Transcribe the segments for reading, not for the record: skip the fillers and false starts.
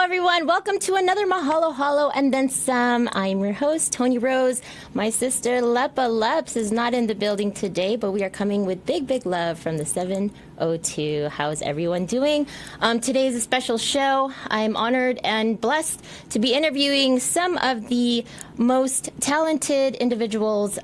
everyone. Welcome to another Mahalo Halo and Then Some. I'm your host, Toni Rose. My sister, Lepa Leps, is not in the building today, but we are coming with big, big love from the 702. How is everyone doing? Today is a special show. I'm honored and blessed to be interviewing some of the most talented individuals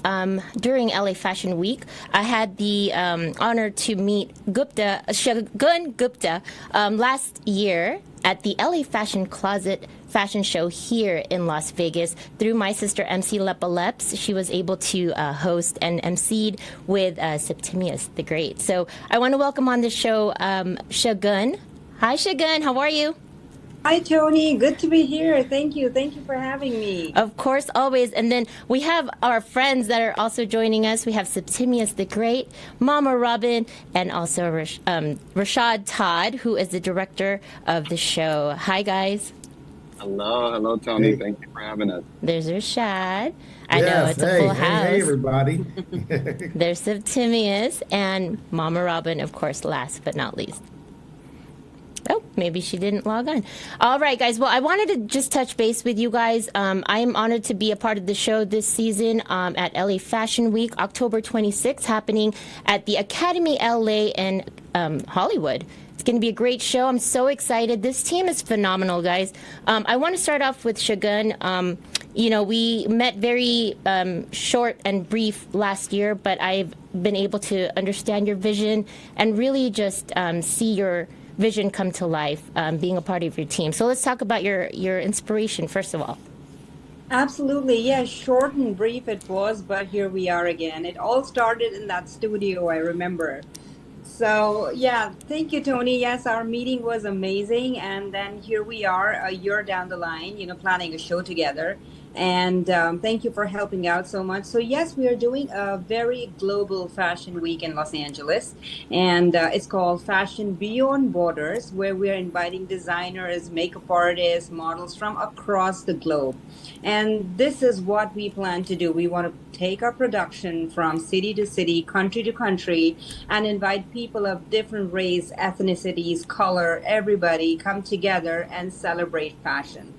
during LA Fashion Week. I had the honor to meet Shagun Gupta last year at the LA Fashion Closet fashion show here in Las Vegas. Through my sister MC Lepa Leps, she was able to host and emceed with Septimius the Great. So I want to welcome on the show Shagun. Hi Shagun, how are you? Hi, Toni. Good to be here. Thank you. Thank you for having me. Of course, always. And then we have our friends that are also joining us. We have Septimius the Great, Mama Robin, and also Rashad Todd, who is the director of the show. Hi, guys. Hello, Toni. Hey. Thank you for having us. There's Rashad. I know, it's a full house. Hey, everybody. There's Septimius and Mama Robin, of course, last but not least. Oh, maybe she didn't log on. All right, guys. Well, I wanted to just touch base with you guys. I am honored to be a part of the show this season at LA Fashion Week, October 26th, happening at the Academy LA in Hollywood. It's going to be a great show. I'm so excited. This team is phenomenal, guys. I want to start off with Shagun. You know, we met very short and brief last year, but I've been able to understand your vision and really just see your vision come to life, being a part of your team. So let's talk about your inspiration, first of all. Absolutely. Yeah, short and brief it was, but here we are again. It all started in that studio, I remember. So, yeah, thank you, Toni. Yes, our meeting was amazing. And then here we are a year down the line, planning a show together. And thank you for helping out so much. So, yes, we are doing a very global fashion week in Los Angeles. And it's called Fashion Beyond Borders, where we are inviting designers, makeup artists, models from across the globe. And this is what we plan to do. We want to take our production from city to city, country to country, and invite people of different race, ethnicities, color, everybody come together and celebrate fashion.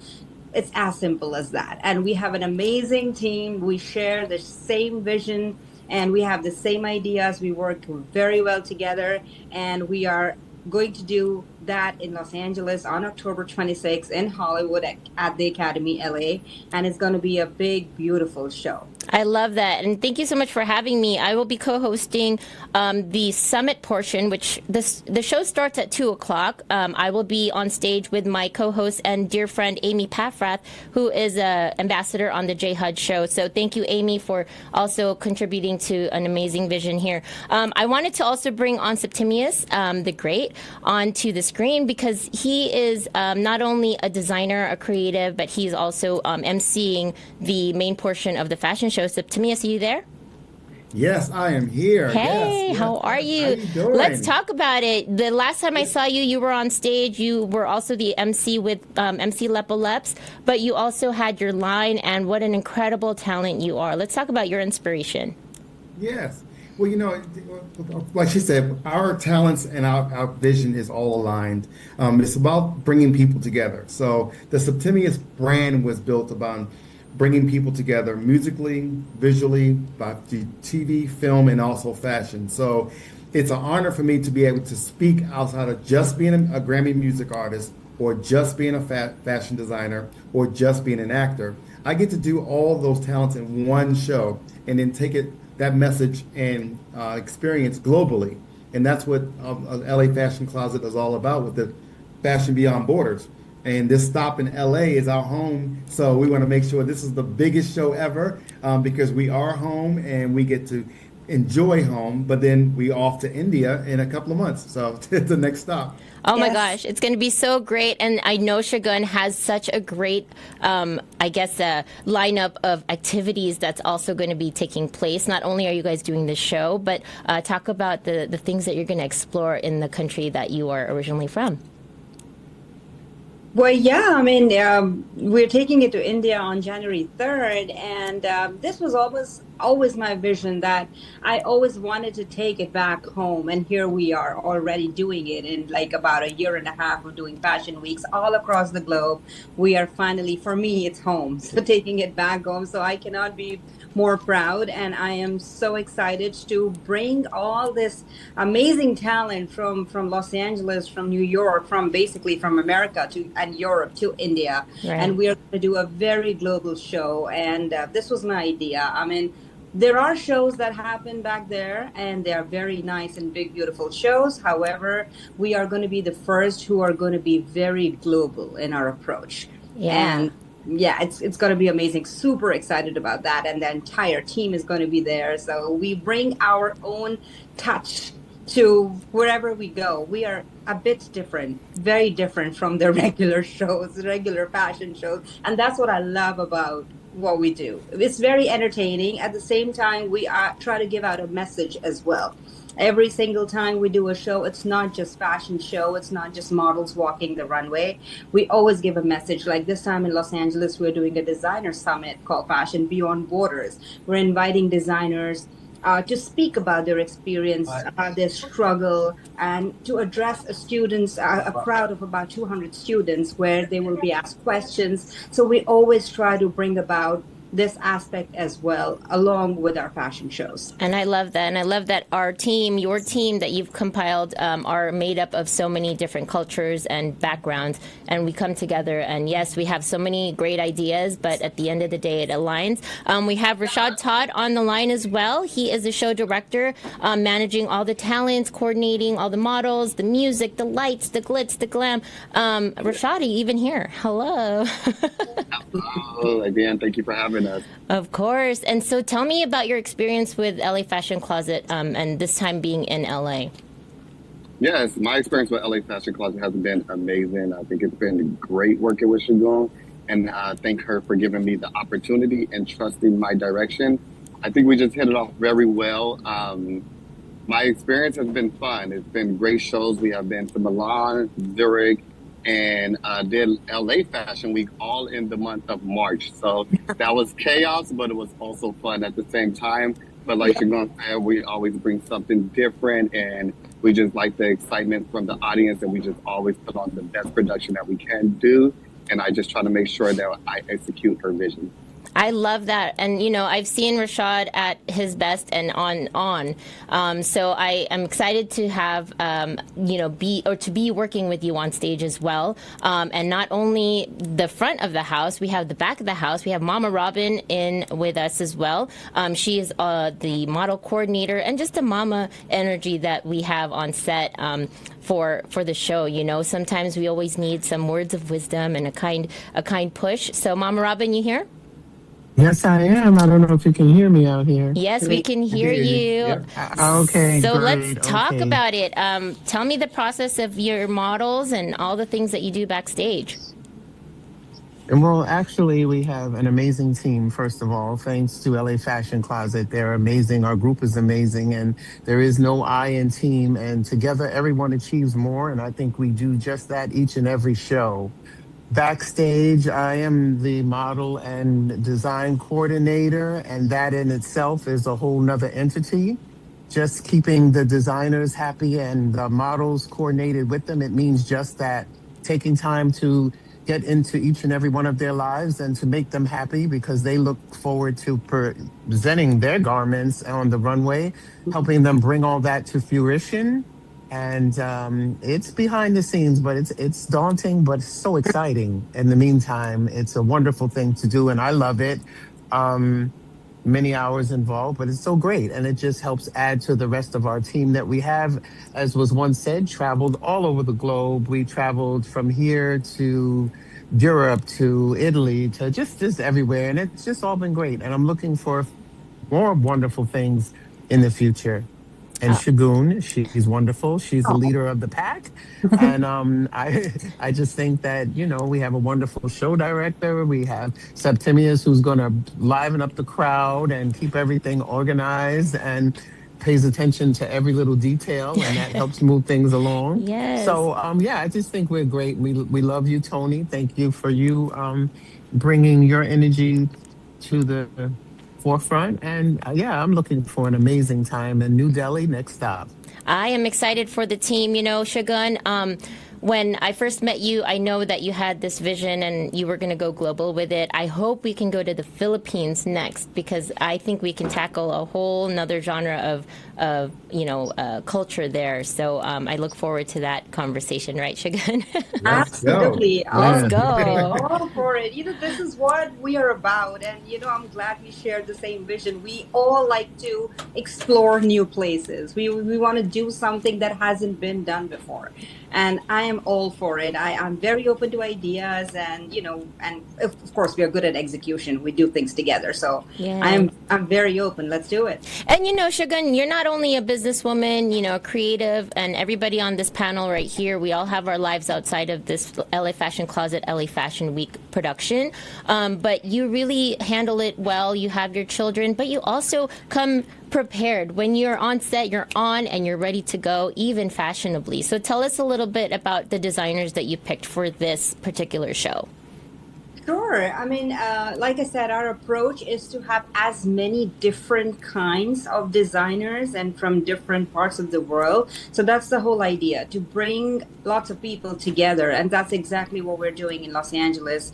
It's as simple as that. And we have an amazing team. We share the same vision and we have the same ideas. We work very well together, and we are going to do that in Los Angeles on October 26th in Hollywood at the Academy LA. And it's going to be a big, beautiful show. I love that. And thank you so much for having me. I will be co-hosting the summit portion, which the show starts at 2 o'clock. I will be on stage with my co-host and dear friend, Amy Paffrath, who is an ambassador on the J HUD show. So thank you, Amy, for also contributing to an amazing vision here. I wanted to also bring on Septimius the Great onto the screen, because he is not only a designer, a creative, but he's also emceeing the main portion of the fashion show. Septimius, are you there? Yes, I am here. Hey, yes. How are you? How you doing? Let's talk about it. The last time I saw you, you were on stage. You were also the MC with MC Lepa Leps, but you also had your line, and what an incredible talent you are. Let's talk about your inspiration. Yes. Well, like she said, our talents and our vision is all aligned. It's about bringing people together. So the Septimius brand was built upon bringing people together musically, visually, by TV, film, and also fashion. So it's an honor for me to be able to speak outside of just being a Grammy music artist, or just being a fashion designer, or just being an actor. I get to do all those talents in one show and then take that message and experience globally. And that's what LA Fashion Closet is all about, with the Fashion Beyond Borders. And this stop in LA is our home, so we want to make sure this is the biggest show ever, because we are home and we get to enjoy home, but then we off to India in a couple of months, so it's the next stop. Oh my gosh, it's going to be so great. And I know Shagun has such a great, lineup of activities that's also going to be taking place. Not only are you guys doing this show, but talk about the things that you're going to explore in the country that you are originally from. Well, yeah, I mean, we're taking it to India on January 3rd, and this was always my vision that I always wanted to take it back home, and here we are already doing it in like about a year and a half of doing fashion weeks all across the globe. We are finally, for me, it's home, so taking it back home. So I cannot be more proud, and I am so excited to bring all this amazing talent from Los Angeles, from New York, from basically from America to and Europe to India, Right. and we are going to do a very global show. And this was my idea. I mean, there are shows that happen back there, and they are very nice and big, beautiful shows. However, we are going to be the first who are going to be very global in our approach. Yeah. And yeah, it's going to be amazing. Super excited about that. And the entire team is going to be there. So we bring our own touch to wherever we go. We are a bit different, very different from the regular shows, regular fashion shows. And that's what I love about what we do. It's very entertaining. At the same time, we try to give out a message as well. Every single time we do a show, it's not just fashion show. It's not just models walking the runway. We always give a message. Like this time in Los Angeles, we're doing a designer summit called Fashion Beyond Borders. We're inviting designers to speak about their experience, their struggle, and to address a crowd of about 200 students where they will be asked questions. So we always try to bring about this aspect as well, along with our fashion shows. And I love that. And I love that our team, your team that you've compiled, are made up of so many different cultures and backgrounds. And we come together. And yes, we have so many great ideas, but at the end of the day, it aligns. We have Rashad Todd on the line as well. He is the show director, managing all the talents, coordinating all the models, the music, the lights, the glitz, the glam. Rashad, are you even here? Hello. Oh, again, thank you for having us. Of course. And so tell me about your experience with LA Fashion Closet, and this time being in LA. Yes, my experience with LA Fashion Closet has been amazing. I think it's been great working with Shagun, and I thank her for giving me the opportunity and trusting my direction. I think we just hit it off very well. My experience has been fun. It's been great shows. We have been to Milan, Zurich, and did LA Fashion Week all in the month of March. So that was chaos, but it was also fun at the same time. But like Shagun said, we always bring something different, and we just like the excitement from the audience, and we just always put on the best production that we can do. And I just try to make sure that I execute her vision. I love that. And, you know, I've seen Rashad at his best and on. So I am excited to have, to be working with you on stage as well. And not only the front of the house, we have the back of the house. We have Mama Robin in with us as well. She is the model coordinator and just the mama energy that we have on set. For the show, you know, sometimes we always need some words of wisdom and a kind push. So, Mama Robin, you here? Yes, I am. I don't know if you can hear me out here. Yes, we can hear you. Okay, so great. let's talk about it. Tell me the process of your models and all the things that you do backstage. Well, actually, we have an amazing team, first of all, thanks to LA Fashion Closet. They're amazing. Our group is amazing, and there is no I in team, and together everyone achieves more, and I think we do just that each and every show. Backstage, I am the model and design coordinator, and that in itself is a whole nother entity. Just keeping the designers happy and the models coordinated with them, it means just that, taking time to get into each and every one of their lives and to make them happy because they look forward to presenting their garments on the runway, helping them bring all that to fruition. And it's behind the scenes, but it's daunting, but so exciting. In the meantime, it's a wonderful thing to do, and I love it. Many hours involved, but it's so great. And it just helps add to the rest of our team that we have, as was once said, traveled all over the globe. We traveled from here to Europe, to Italy, to just everywhere. And it's just all been great. And I'm looking for more wonderful things in the future. And Shagun, she's wonderful. She's the leader of the pack. And I just think that, you know, we have a wonderful show director. We have Septimius, who's going to liven up the crowd and keep everything organized. And pays attention to every little detail, and that helps move things along. Yes. So, yeah, I just think we're great. We love you, Tony. Thank you for you bringing your energy to the forefront. And yeah, I'm looking for an amazing time in New Delhi. Next stop. I am excited for the team. You know, Shagun, when I first met you, I know that you had this vision and you were going to go global with it. I hope we can go to the Philippines next, because I think we can tackle a whole another genre of culture there. So I look forward to that conversation, right, Shagun? Absolutely. Let's go. All for it. This is what we are about. And, I'm glad we share the same vision. We all like to explore new places. We want to do something that hasn't been done before. And I am all for it. I'm very open to ideas, and and of course we are good at execution. We do things together. So yeah. I'm very open. Let's do it. And Shagun, you're not only a businesswoman, a creative, and everybody on this panel right here, we all have our lives outside of this LA Fashion Closet, LA Fashion Week production. But you really handle it well. You have your children, but you also come prepared. When you're on set, you're on and you're ready to go, even fashionably. So tell us a little bit about the designers that you picked for this particular show. Sure. I mean, like I said, our approach is to have as many different kinds of designers and from different parts of the world. So that's the whole idea, to bring lots of people together. And that's exactly what we're doing in Los Angeles.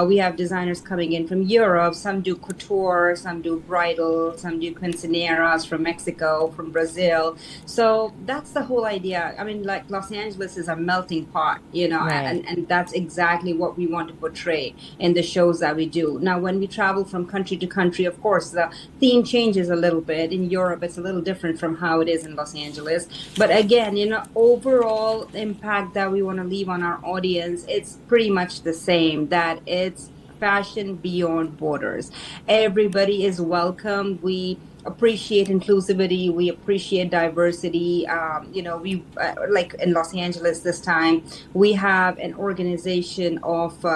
We have designers coming in from Europe. Some do couture, some do bridal, some do quinceañeras from Mexico, from Brazil. So that's the whole idea. I mean, like, Los Angeles is a melting pot, Right. and that's exactly what we want to portray in the shows that we do. Now, when we travel from country to country, of course, the theme changes a little bit. In Europe, it's a little different from how it is in Los Angeles. But again, overall impact that we want to leave on our audience, it's pretty much the same, that it's fashion beyond borders. Everybody is welcome. We appreciate inclusivity. We appreciate diversity. We like in Los Angeles this time, we have an organization of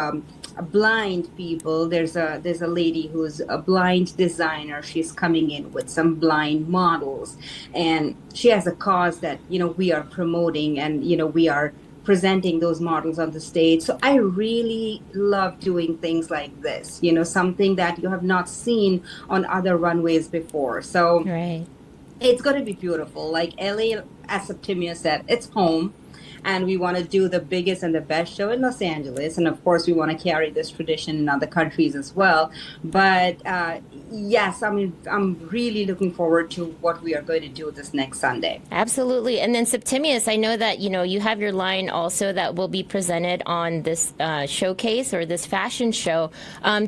blind people. There's a lady who's a blind designer. She's coming in with some blind models, and she has a cause that we are promoting, and we are presenting those models on the stage. So I really love doing things like this, something that you have not seen on other runways before. So Right. it's going to be beautiful. Like LA, as Septimia said, it's home. And we want to do the biggest and the best show in Los Angeles. And of course, we want to carry this tradition in other countries as well. But yes, I mean, I'm really looking forward to what we are going to do this next Sunday. Absolutely. And then Septimius, I know that, you have your line also that will be presented on this showcase or this fashion show.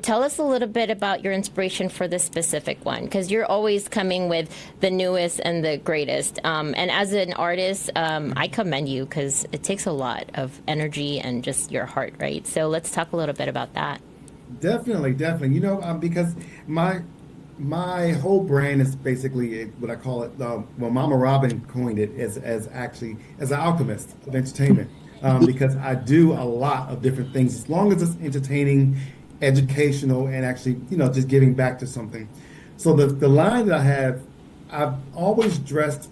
Tell us a little bit about your inspiration for this specific one, because you're always coming with the newest and the greatest. And as an artist, I commend you, because it takes a lot of energy and just your heart, right? So let's talk a little bit about that. Definitely. Because my whole brand is basically what I call it. Mama Robin coined it as actually as an alchemist of entertainment, because I do a lot of different things as long as it's entertaining, educational, and actually just giving back to something. So the line that I have, I've always dressed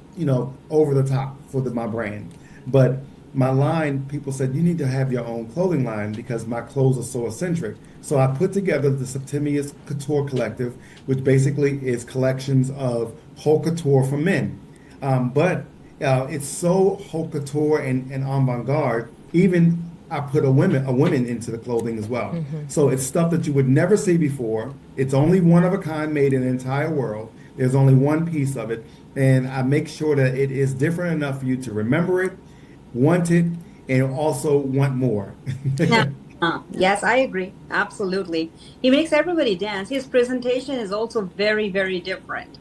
over the top for my brand, but my line, people said, you need to have your own clothing line because my clothes are so eccentric. So I put together the Septimius Couture Collective, which basically is collections of haute couture for men. But it's so haute couture and avant-garde, even I put a women into the clothing as well. Mm-hmm. So it's stuff that you would never see before. It's only one of a kind made in the entire world. There's only one piece of it. And I make sure that it is different enough for you to remember it, want it, and also want more. Yes, I agree. Absolutely. He makes everybody dance. His presentation is also very, very different.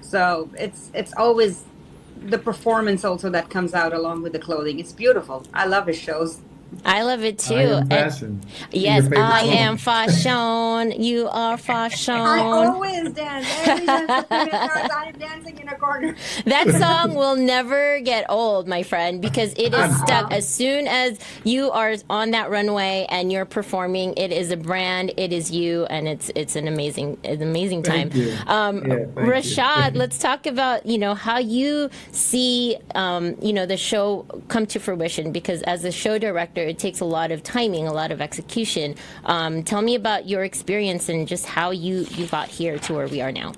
So it's always the performance also that comes out along with the clothing. It's beautiful. I love his shows. I love it too. I am And fashion. Your yes, favorite I am song. fashion. You are I fashion. always dance. Every time the female starts, I'm dancing in a corner. That song will never get old, my friend, because it is stuck. As soon as you are on that runway and you're performing, it is a brand, it is you, and it's an amazing time. Thank you. Yeah, thank Rashad, you. let's talk about how you see the show come to fruition. Because as a show director, it takes a lot of timing, a lot of execution. Tell me about your experience and just how you got here to where we are now.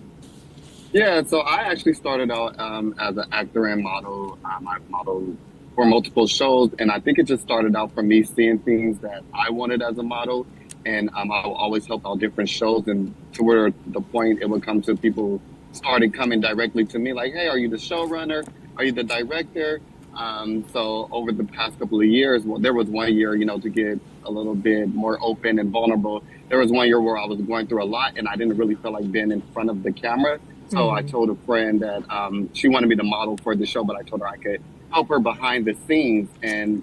Yeah, so I actually started out as an actor and model. I modeled for multiple shows, and I think it just started out from me seeing things that I wanted as a model, and I will always help out different shows, and to where the point it would come to people started coming directly to me, like, "Hey, are you the showrunner? Are you the director?" So over the past couple of years, well, there was one year, to get a little bit more open and vulnerable. There was one year where I was going through a lot, and I didn't really feel like being in front of the camera. So I told a friend that she wanted me to model for the show, but I told her I could help her behind the scenes. And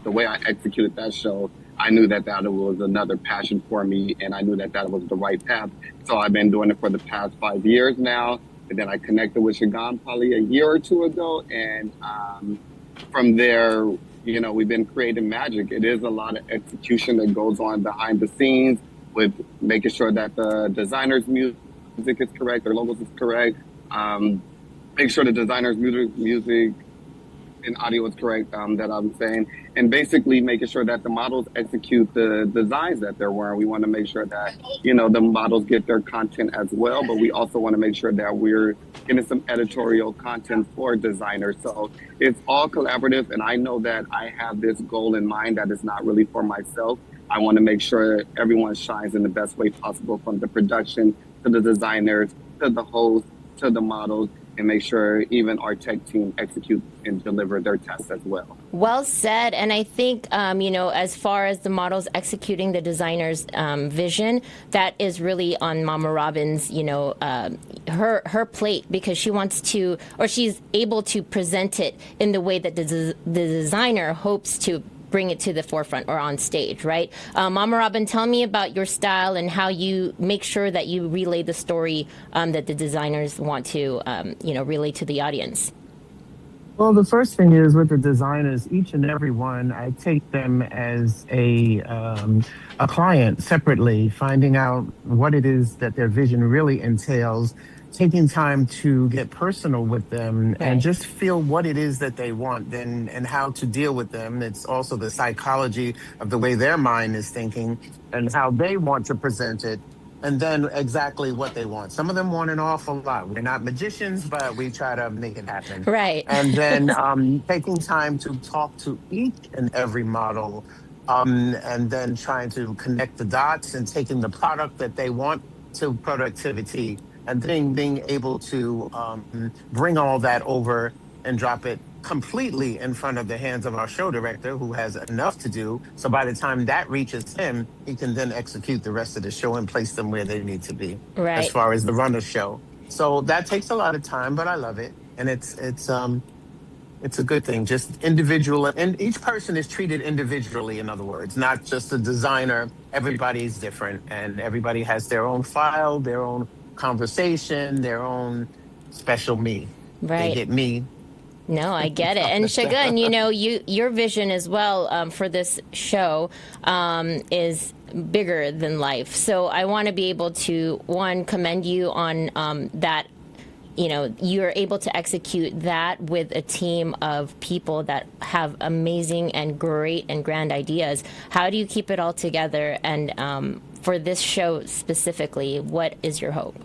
the way I executed that show, I knew that was another passion for me, and I knew that was the right path. So I've been doing it for the past 5 years now. And then I connected with Shagan probably a year or two ago. And from there, we've been creating magic. It is a lot of execution that goes on behind the scenes with making sure that the designer's music is correct, their logos is correct. Make sure the designer's music and audio is correct, that I'm saying. And basically making sure that the models execute the designs that they're wearing. We want to make sure that, the models get their content as well, but we also want to make sure that we're getting some editorial content for designers. So it's all collaborative, and I know that I have this goal in mind that is not really for myself. I want to make sure everyone shines in the best way possible, from the production to the designers, to the hosts, to the models, and make sure even our tech team execute and deliver their tests as well. Well said. And I think, as far as the models executing the designer's vision, that is really on Mama Robin's, her plate, because she wants to, or she's able to present it in the way that the designer hopes to bring it to the forefront or on stage, right? Mama Robin, tell me about your style and how you make sure that you relay the story that the designers want to, relay to the audience. Well, the first thing is with the designers, each and every one, I take them as a client separately, finding out what it is that their vision really entails, taking time to get personal with them and just feel what it is that they want and how to deal with them. It's also the psychology of the way their mind is thinking and how they want to present it, and then exactly what they want. Some of them want an awful lot. We're not magicians, but we try to make it happen. Right. And then taking time to talk to each and every model, and then trying to connect the dots and taking the product that they want to productivity, and then being able to bring all that over and drop it completely in front of the hands of our show director, who has enough to do. So by the time that reaches him, he can then execute the rest of the show and place them where they need to be, as far as the run of show. So that takes a lot of time, but I love it. And it's a good thing, just individual. And each person is treated individually, in other words, not just a designer. Everybody's different, and everybody has their own file, their own conversation, their own special me. Right. They get me. No, I get it. And Shagun, your vision as well for this show is bigger than life. So I want to be able to, one, commend you on that. You're able to execute that with a team of people that have amazing and great and grand ideas. How do you keep it all together? And for this show specifically, what is your hope?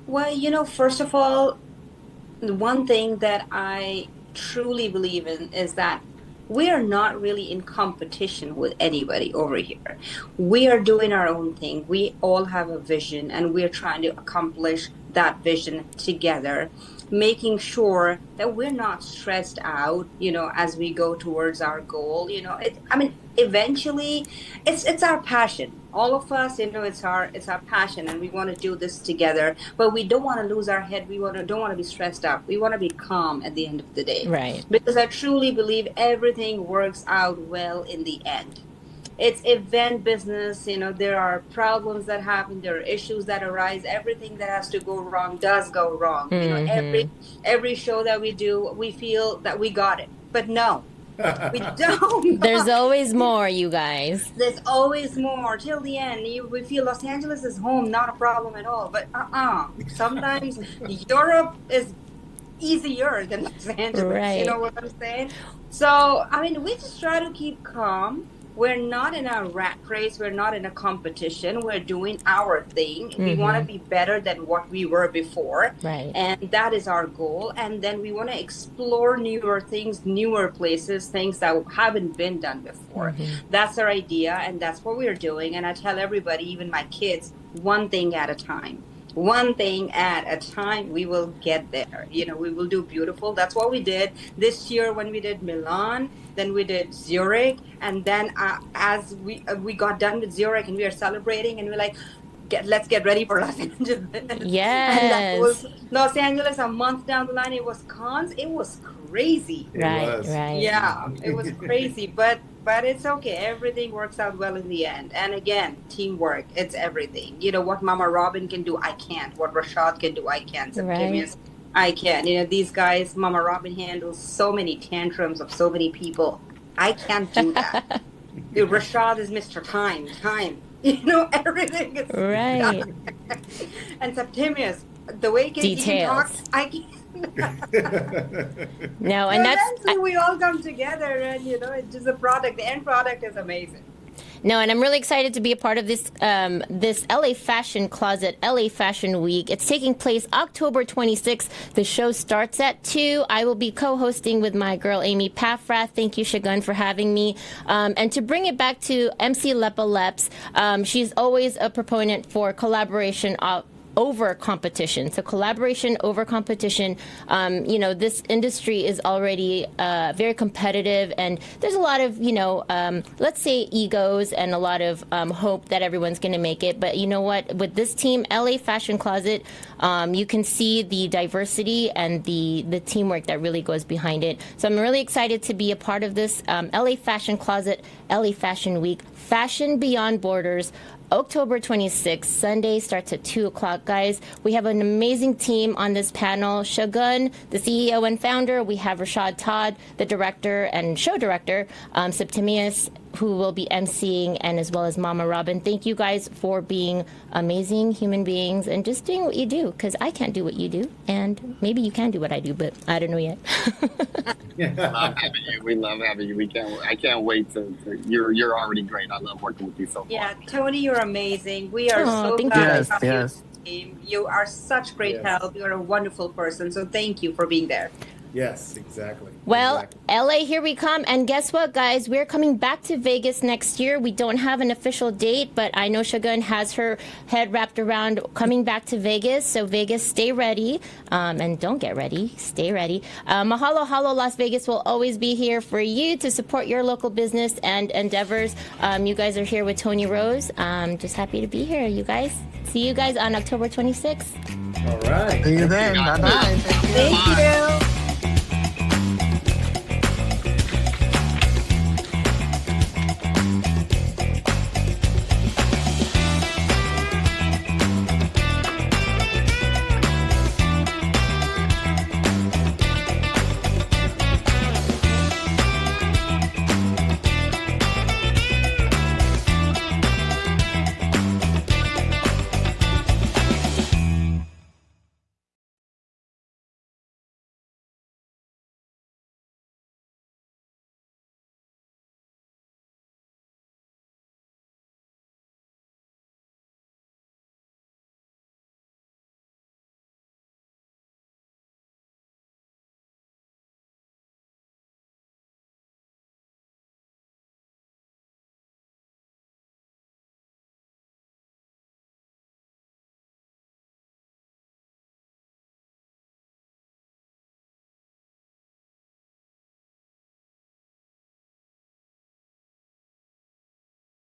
Well, first of all, the one thing that I truly believe in is that we are not really in competition with anybody over here. We are doing our own thing. We all have a vision, and we're trying to accomplish that vision together, making sure that we're not stressed out, as we go towards our goal. Eventually it's our passion. all of us, it's our passion, and we want to do this together. But we don't want to lose our head. We don't want to be stressed out. We want to be calm at the end of the day. Right. Because I truly believe everything works out well in the end. It's event business. There are problems that happen. There are issues that arise. Everything that has to go wrong does go wrong. Every show that we do, we feel that we got it, but no. We don't. There's always more, you guys. There's always more till the end. We feel Los Angeles is home, not a problem at all. But sometimes Europe is easier than Los Angeles. Right. You know what I'm saying? So, we just try to keep calm. We're not in a rat race. We're not in a competition. We're doing our thing. We want to be better than what we were before. Right. And that is our goal. And then we want to explore newer things, newer places, things that haven't been done before. That's our idea, and that's what we're doing. And I tell everybody, even my kids, one thing at a time. One thing at a time, we will get there. We will do beautiful. That's what we did this year when we did Milan, then we did Zurich, and then as we got done with Zurich and we are celebrating, and we're like, let's get ready for Los Angeles. Yes. And that was Los Angeles a month down the line. It was cons. It was crazy. Right. Yeah, it was crazy, but it's okay. Everything works out well in the end. And again, teamwork, it's everything. What Mama Robin can do, I can't. What Rashad can do, I can't. Right. I can. These guys, Mama Robin handles so many tantrums of so many people. I can't do that. Rashad is Mr. Time. Everything is Right. And Septimius, the way he talks, I can't. No, and that's we all come together, and it's just a product. The end product is amazing. No, and I'm really excited to be a part of this this LA Fashion Closet, LA Fashion Week. It's taking place October 26th. The show starts at 2. I will be co-hosting with my girl, Amy Paffrath. Thank you, Shagun, for having me. And to bring it back to MC Lepa Leps, she's always a proponent for collaboration over competition. So collaboration over competition. This industry is already very competitive, and there's a lot of, let's say egos and a lot of hope that everyone's going to make it. But you know what? With this team, LA Fashion Closet, you can see the diversity and the teamwork that really goes behind it. So I'm really excited to be a part of this LA Fashion Closet, LA Fashion Week, Fashion Beyond Borders. October 26th, Sunday, starts at 2 o'clock, guys. We have an amazing team on this panel. Shagun, the CEO and founder. We have Rashad Todd, the director and show director. Septimius, who will be emceeing, and as well as Mama Robin. Thank you guys for being amazing human beings and just doing what you do, because I can't do what you do, and maybe you can do what I do, but I don't know yet. Love having you. We love having you. I can't wait to you're already great. I love working with you so far. Yeah, Toni, you're amazing. We are so thank glad you. to have you on the team. You are such great help. You're a wonderful person. So thank you for being there. Yes, exactly. Well, Exactly. LA, here we come. And guess what, guys? We're coming back to Vegas next year. We don't have an official date, but I know Shagun has her head wrapped around coming back to Vegas. So Vegas, stay ready. And don't get ready. Stay ready. Mahalo Halo Las Vegas will always be here for you to support your local business and endeavors. You guys are here with Toni Rose. Just happy to be here, you guys. See you guys on October 26th. All right. See you then. Bye-bye. Thank you.